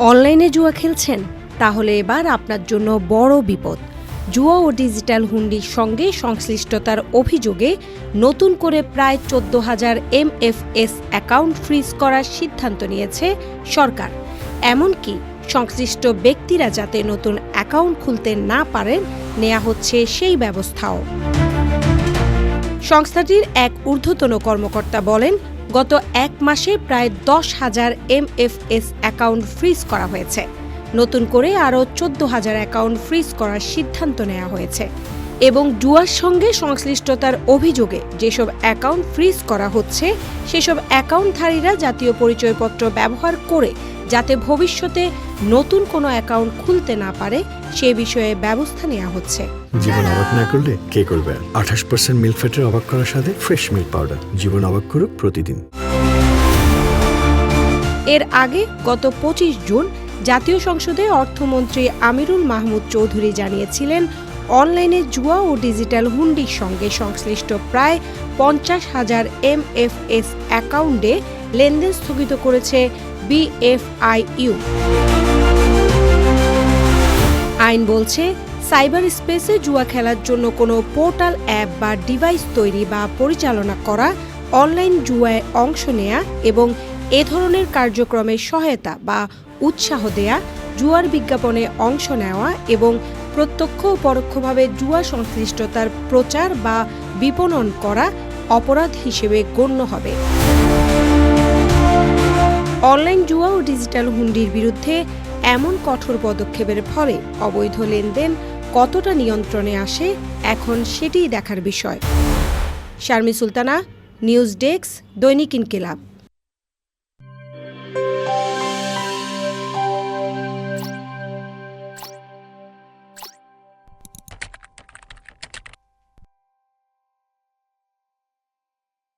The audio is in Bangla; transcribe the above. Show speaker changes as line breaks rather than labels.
অনলাইনে জুয়া খেলছেন? তাহলে এবার আপনার জন্য বড় বিপদ। জুয়া ও ডিজিটাল হুন্ডির সঙ্গে সংশ্লিষ্টতার অভিযোগে নতুন করে প্রায় 14,000 MFS অ্যাকাউন্ট ফ্রিজ করার সিদ্ধান্ত নিয়েছে সরকার। এমনকি সংশ্লিষ্ট ব্যক্তিরা যাতে নতুন অ্যাকাউন্ট খুলতে না পারেন, নেওয়া হচ্ছে সেই ব্যবস্থাও। সংস্থাটির এক ঊর্ধ্বতন কর্মকর্তা বলেন, গত এক মাসে প্রায় 10,000 MFS অ্যাকাউন্ট ফ্রিজ করা হয়েছে। নতুন করে আরও 14,000 অ্যাকাউন্ট ফ্রিজ করার সিদ্ধান্ত নেওয়া হয়েছে এবং জুয়ার সঙ্গে সংশ্লিষ্টতার অভিযোগে যেসব অ্যাকাউন্ট ফ্রিজ করা হচ্ছে সেসব অ্যাকাউন্টধারীরা জাতীয় পরিচয়পত্র ব্যবহার করে যাতে ভবিষ্যতে নতুন কোনো অ্যাকাউন্ট খুলতে না পারে সে বিষয়ে ব্যবস্থা নেওয়া হচ্ছে।
জীবন অবাক না করলে কে করবে? 28% মিল্ক ফ্যাটের অবাক করার সাথে ফ্রেশ মিল্ক পাউডার। জীবন অবাক করুক প্রতিদিন।
এর আগে গত 25 জুন জাতীয় সংসদে অর্থমন্ত্রী আমিরুল মাহমুদ চৌধুরী জানিয়েছিলেন, অনলাইনে জুয়া ও ডিজিটাল হুন্ডির সঙ্গে সংশ্লিষ্ট প্রায় 50,000 MFS অ্যাকাউন্টে লেনদেন স্থগিত করেছে BFIU। আইন বলছে, সাইবার স্পেসে জুয়া খেলার জন্য কোনো পোর্টাল, অ্যাপ বা ডিভাইস তৈরি বা পরিচালনা করা, অনলাইন জুয়ায় অংশ নেয়া এবং এ ধরনের কার্যক্রমের সহায়তা বা উৎসাহ দেয়া, জুয়ার বিজ্ঞাপনে অংশ নেওয়া এবং প্রত্যক্ষ ও পরোক্ষভাবে জুয়া সংশ্লিষ্টতার প্রচার বা বিপণন করা অপরাধ হিসেবে গণ্য হবে। অনলাইন জুয়া ও ডিজিটাল হুন্ডির বিরুদ্ধে এমন কঠোর পদক্ষেপের ফলে অবৈধ লেনদেন কতটা নিয়ন্ত্রণে আসে এখন সেটিই দেখার বিষয়। শারমি সুলতানা, নিউজ ডেস্ক, দৈনিক ইনকিলাব।